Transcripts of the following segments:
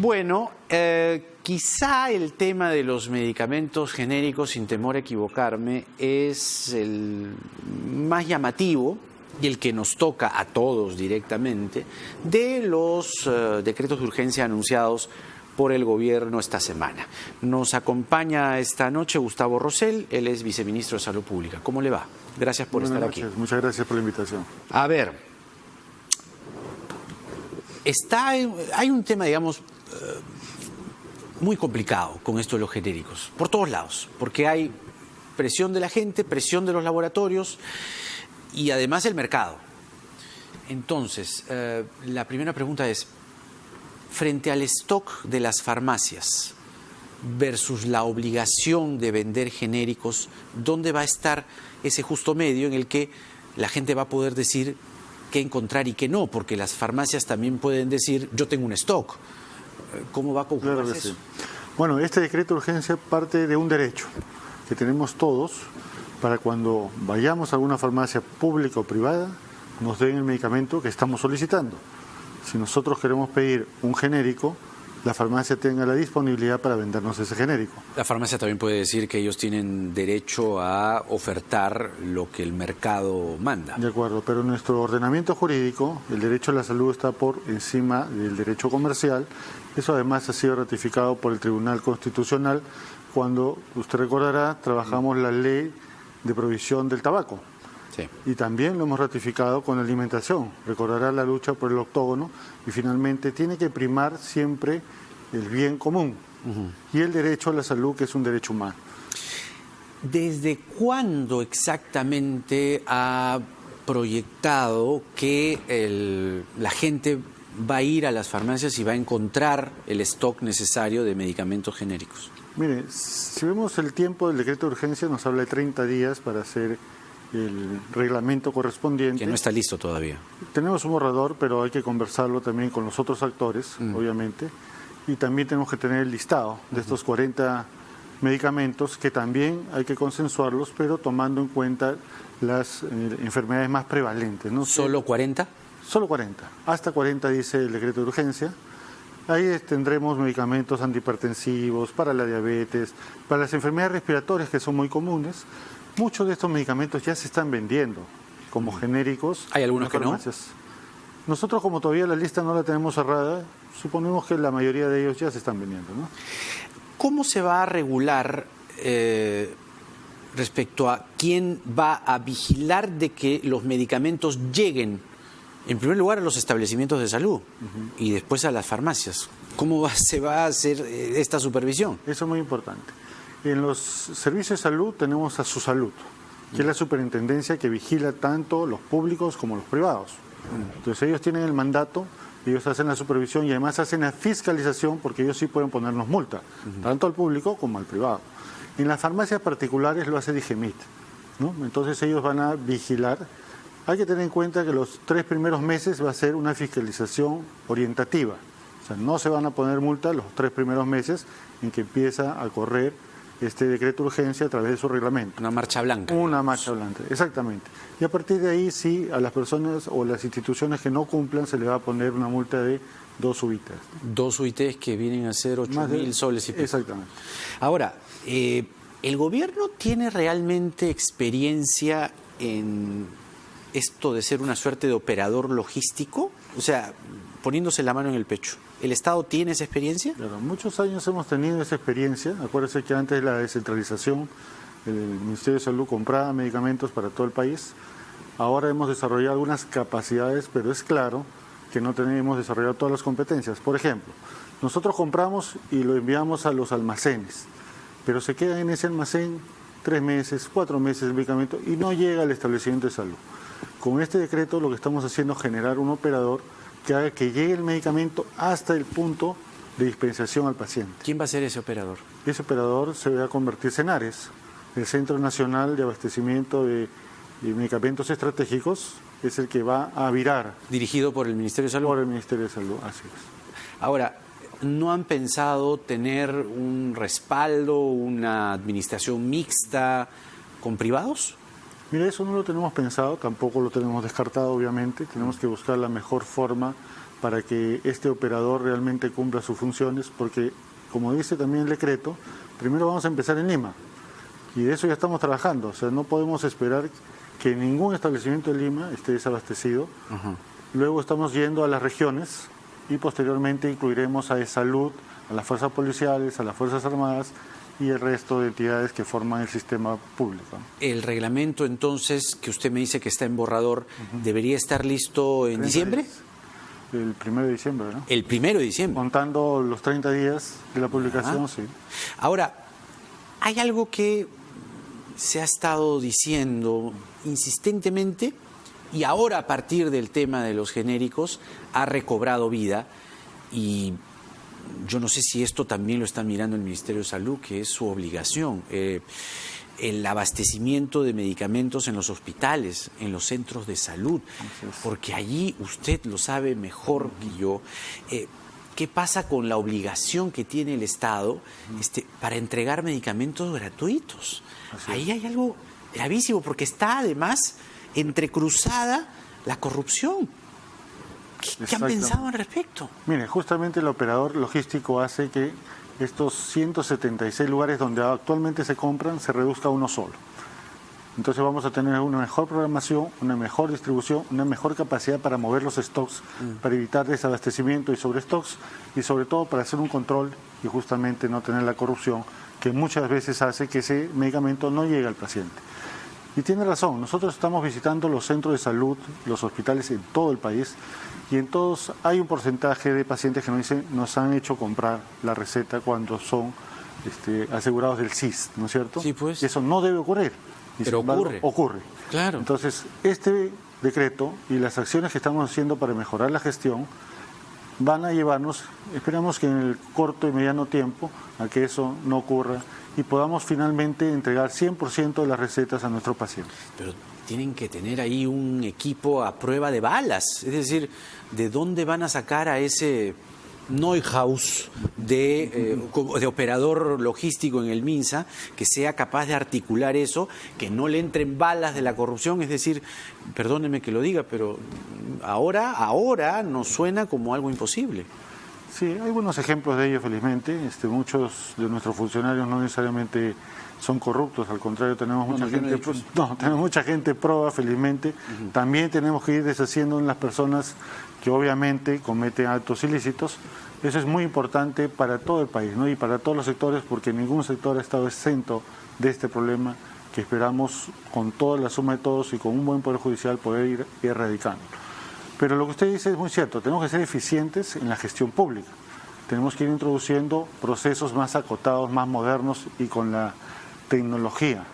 Bueno, quizá el tema de los medicamentos genéricos, sin temor a equivocarme, es el más llamativo y el que nos toca a todos directamente de los decretos de urgencia anunciados por el gobierno esta semana. Nos acompaña esta noche Gustavo Rosell, él es viceministro de Salud Pública. ¿Cómo le va? Gracias por estar aquí. Muchas gracias por la invitación. A ver, hay un tema, digamos, muy complicado con esto de los genéricos, por todos lados, porque hay presión de la gente, presión de los laboratorios y además el mercado. Entonces, la primera pregunta es, frente al stock de las farmacias versus la obligación de vender genéricos, ¿dónde va a estar ese justo medio en el que la gente va a poder decir qué encontrar y qué no? Porque las farmacias también pueden decir, yo tengo un stock. ¿Cómo va a conjugarse eso? Sí. Bueno, este decreto de urgencia parte de un derecho que tenemos todos para cuando vayamos a alguna farmacia pública o privada, nos den el medicamento que estamos solicitando. Si nosotros queremos pedir un genérico, la farmacia tenga la disponibilidad para vendernos ese genérico. La farmacia también puede decir que ellos tienen derecho a ofertar lo que el mercado manda. De acuerdo, pero en nuestro ordenamiento jurídico, el derecho a la salud está por encima del derecho comercial. Eso además ha sido ratificado por el Tribunal Constitucional cuando, usted recordará, trabajamos la ley de prohibición del tabaco. Sí. Y también lo hemos ratificado con la alimentación. Recordará la lucha por el octógono y finalmente tiene que primar siempre el bien común y el derecho a la salud, que es un derecho humano. ¿Desde cuándo exactamente ha proyectado que la gente va a ir a las farmacias y va a encontrar el stock necesario de medicamentos genéricos? Mire, si vemos el tiempo del decreto de urgencia, nos habla de 30 días para hacer el reglamento correspondiente. Que no está listo todavía. Tenemos un borrador, pero hay que conversarlo también con los otros actores, obviamente, y también tenemos que tener el listado de estos 40 medicamentos que también hay que consensuarlos, pero tomando en cuenta las enfermedades más prevalentes, ¿no? ¿Solo 40? Solo 40. Hasta 40 dice el decreto de urgencia. Ahí tendremos medicamentos antihipertensivos, para la diabetes, para las enfermedades respiratorias que son muy comunes. Muchos de estos medicamentos ya se están vendiendo como genéricos. ¿Hay algunos que no? Nosotros, como todavía la lista no la tenemos cerrada, suponemos que la mayoría de ellos ya se están vendiendo, ¿no? ¿Cómo se va a regular respecto a quién va a vigilar de que los medicamentos lleguen, en primer lugar, a los establecimientos de salud y después a las farmacias? ¿Cómo se va a hacer esta supervisión? Eso es muy importante. En los servicios de salud tenemos a SUSALUD, que es la superintendencia que vigila tanto los públicos como los privados. Entonces ellos tienen el mandato, ellos hacen la supervisión y además hacen la fiscalización, porque ellos sí pueden ponernos multa, tanto al público como al privado. En las farmacias particulares lo hace DIGEMIT, ¿no? Entonces ellos van a vigilar. Hay que tener en cuenta que los 3 primeros meses va a ser una fiscalización orientativa. O sea, no se van a poner multas los 3 primeros meses en que empieza a correr este decreto de urgencia a través de su reglamento. Una marcha blanca. Una marcha blanca, exactamente. Y a partir de ahí, sí, a las personas o las instituciones que no cumplan se le va a poner una multa de 2 UITs. 2 UITs que vienen a ser 8.000 soles y pico. Exactamente. Ahora, ¿el gobierno tiene realmente experiencia en esto de ser una suerte de operador logístico? O sea, poniéndose la mano en el pecho. ¿El Estado tiene esa experiencia? Claro, muchos años hemos tenido esa experiencia. Acuérdense que antes de la descentralización, el Ministerio de Salud compraba medicamentos para todo el país. Ahora hemos desarrollado algunas capacidades, pero es claro que no tenemos desarrollado todas las competencias. Por ejemplo, nosotros compramos y lo enviamos a los almacenes, pero se queda en ese almacén 3 meses, 4 meses el medicamento y no llega al establecimiento de salud. Con este decreto lo que estamos haciendo es generar un operador que haga que llegue el medicamento hasta el punto de dispensación al paciente. ¿Quién va a ser ese operador? Ese operador se va a convertir en ARES, el Centro Nacional de Abastecimiento de Medicamentos Estratégicos, es el que va a virar. ¿Dirigido por el Ministerio de Salud? Por el Ministerio de Salud, así es. Ahora, ¿no han pensado tener un respaldo, una administración mixta con privados? Mira, eso no lo tenemos pensado, tampoco lo tenemos descartado, obviamente. Tenemos que buscar la mejor forma para que este operador realmente cumpla sus funciones, porque, como dice también el decreto, primero vamos a empezar en Lima, y de eso ya estamos trabajando. O sea, no podemos esperar que ningún establecimiento de Lima esté desabastecido. Luego estamos yendo a las regiones y posteriormente incluiremos a Salud, a las fuerzas policiales, a las Fuerzas Armadas y el resto de entidades que forman el sistema público. El reglamento, entonces, que usted me dice que está en borrador, ¿debería estar listo en diciembre? El 1 de diciembre, ¿no? El 1 de diciembre. Contando los 30 días de la publicación, sí. Ahora, hay algo que se ha estado diciendo insistentemente y ahora, a partir del tema de los genéricos, ha recobrado vida, y yo no sé si esto también lo está mirando el Ministerio de Salud, que es su obligación, el abastecimiento de medicamentos en los hospitales, en los centros de salud, porque allí usted lo sabe mejor que yo. ¿Qué pasa con la obligación que tiene el Estado para entregar medicamentos gratuitos? Ahí hay algo gravísimo, porque está además entrecruzada la corrupción. ¿Qué han pensado al respecto? Mire, justamente el operador logístico hace que estos 176 lugares donde actualmente se compran se reduzca a uno solo. Entonces vamos a tener una mejor programación, una mejor distribución, una mejor capacidad para mover los stocks, para evitar desabastecimiento y sobrestocks, y sobre todo para hacer un control y justamente no tener la corrupción que muchas veces hace que ese medicamento no llegue al paciente. Y tiene razón, nosotros estamos visitando los centros de salud, los hospitales en todo el país, y en todos hay un porcentaje de pacientes que nos dicen, nos han hecho comprar la receta cuando son asegurados del SIS, ¿no es cierto? Sí, pues. Y eso no debe ocurrir. Y pero sin embargo, ocurre. Claro. Entonces, este decreto y las acciones que estamos haciendo para mejorar la gestión van a llevarnos, esperamos que en el corto y mediano tiempo, a que eso no ocurra y podamos finalmente entregar 100% de las recetas a nuestros pacientes. Pero tienen que tener ahí un equipo a prueba de balas, es decir, ¿de dónde van a sacar a ese Neuhaus de operador logístico en el MINSA que sea capaz de articular eso, que no le entren balas de la corrupción? Es decir, perdóneme que lo diga, pero ahora nos suena como algo imposible. Sí, hay buenos ejemplos de ello, felizmente. Muchos de nuestros funcionarios no necesariamente son corruptos, al contrario, tenemos mucha gente proba, felizmente. También tenemos que ir deshaciendo en las personas que obviamente cometen actos ilícitos. Eso es muy importante para todo el país, ¿no? Y para todos los sectores, porque ningún sector ha estado exento de este problema que esperamos, con toda la suma de todos y con un buen poder judicial, poder ir erradicando. Pero lo que usted dice es muy cierto, tenemos que ser eficientes en la gestión pública. Tenemos que ir introduciendo procesos más acotados, más modernos y con la tecnología.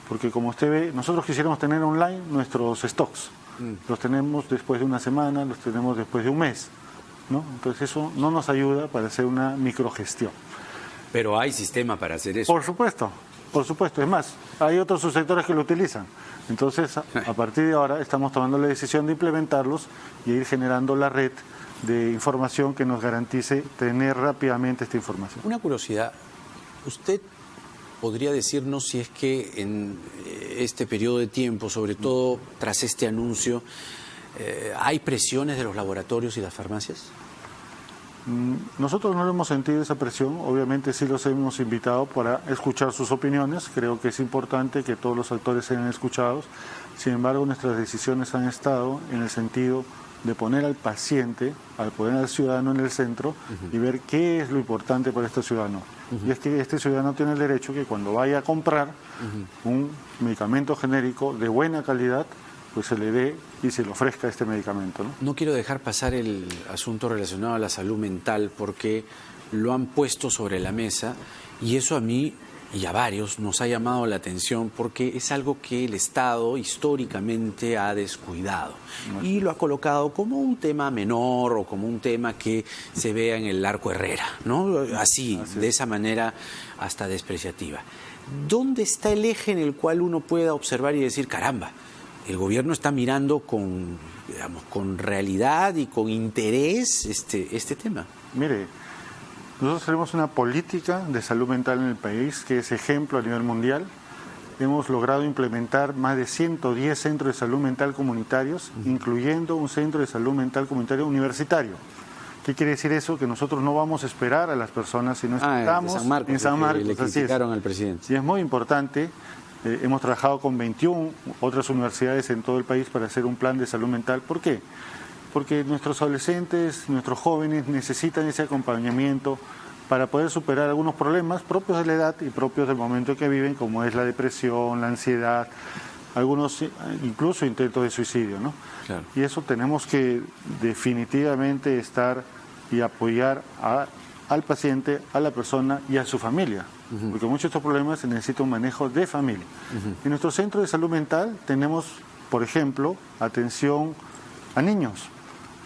Porque como usted ve, nosotros quisiéramos tener online nuestros stocks. Los tenemos después de una semana, los tenemos después de un mes, ¿no? Entonces eso no nos ayuda para hacer una microgestión. Pero hay sistema para hacer eso. Por supuesto. Es más, hay otros subsectores que lo utilizan. Entonces, a partir de ahora estamos tomando la decisión de implementarlos y ir generando la red de información que nos garantice tener rápidamente esta información. Una curiosidad, ¿usted podría decirnos si es que en este periodo de tiempo, sobre todo tras este anuncio, hay presiones de los laboratorios y las farmacias? Nosotros no hemos sentido esa presión, obviamente sí los hemos invitado para escuchar sus opiniones, creo que es importante que todos los actores sean escuchados, sin embargo nuestras decisiones han estado en el sentido de poner al paciente, al poner al ciudadano en el centro y ver qué es lo importante para este ciudadano. Y es que este ciudadano tiene el derecho que cuando vaya a comprar un medicamento genérico de buena calidad, pues se le dé y se le ofrezca este medicamento, ¿no? No quiero dejar pasar el asunto relacionado a la salud mental, porque lo han puesto sobre la mesa y eso a mí y a varios nos ha llamado la atención, porque es algo que el Estado históricamente ha descuidado y lo ha colocado como un tema menor o como un tema que se vea en el Arco Herrera, ¿no? Así de esa manera hasta despreciativa. ¿Dónde está el eje en el cual uno pueda observar y decir, caramba, el gobierno está mirando con realidad y con interés este tema? Mire, nosotros tenemos una política de salud mental en el país que es ejemplo a nivel mundial. hemos logrado implementar más de 110 centros de salud mental comunitarios, incluyendo un centro de salud mental comunitario universitario. ¿Qué quiere decir eso? Que nosotros no vamos a esperar a las personas, sino estamos en San Marcos. Le criticaron al presidente. Y es muy importante. Hemos trabajado con 21 otras universidades en todo el país para hacer un plan de salud mental. ¿Por qué? Porque nuestros adolescentes, nuestros jóvenes necesitan ese acompañamiento para poder superar algunos problemas propios de la edad y propios del momento que viven, como es la depresión, la ansiedad, algunos incluso intentos de suicidio, ¿no? Claro. Y eso tenemos que definitivamente estar y apoyar al paciente, a la persona y a su familia, porque muchos de estos problemas se necesita un manejo de familia. En nuestro centro de salud mental tenemos, por ejemplo, atención a niños,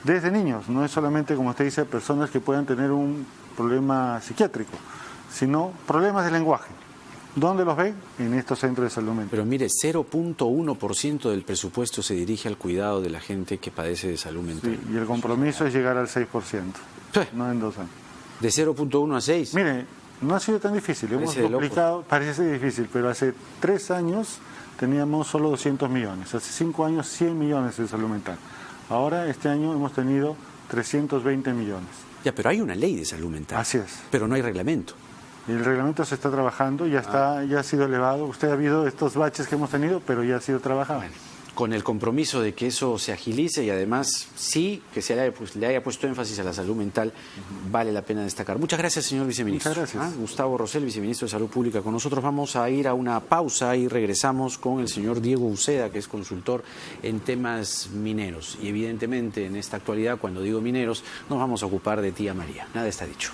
desde niños, no es solamente, como usted dice, personas que puedan tener un problema psiquiátrico, sino problemas de lenguaje. ¿Dónde los ven? En estos centros de salud mental. Pero mire, 0.1% del presupuesto se dirige al cuidado de la gente que padece de salud mental. Sí, y el compromiso es llegar al 6%, no en 2 años. ¿De 0.1 a 6? Mire, no ha sido tan difícil, hemos duplicado, parece difícil, pero hace 3 años teníamos solo 200 millones, hace 5 años 100 millones de salud mental. Ahora, este año hemos tenido 320 millones. Ya, pero hay una ley de salud mental. Así es. Pero no hay reglamento. El reglamento se está trabajando, ya ha sido elevado. Usted ha habido estos baches que hemos tenido, pero ya ha sido trabajado. Bueno, con el compromiso de que eso se agilice y además sí que le haya puesto énfasis a la salud mental, vale la pena destacar. Muchas gracias, señor viceministro. Muchas gracias. Gustavo Rosell, viceministro de Salud Pública, con nosotros. Vamos a ir a una pausa y regresamos con el señor Diego Uceda, que es consultor en temas mineros. Y evidentemente en esta actualidad, cuando digo mineros, nos vamos a ocupar de Tía María. Nada está dicho.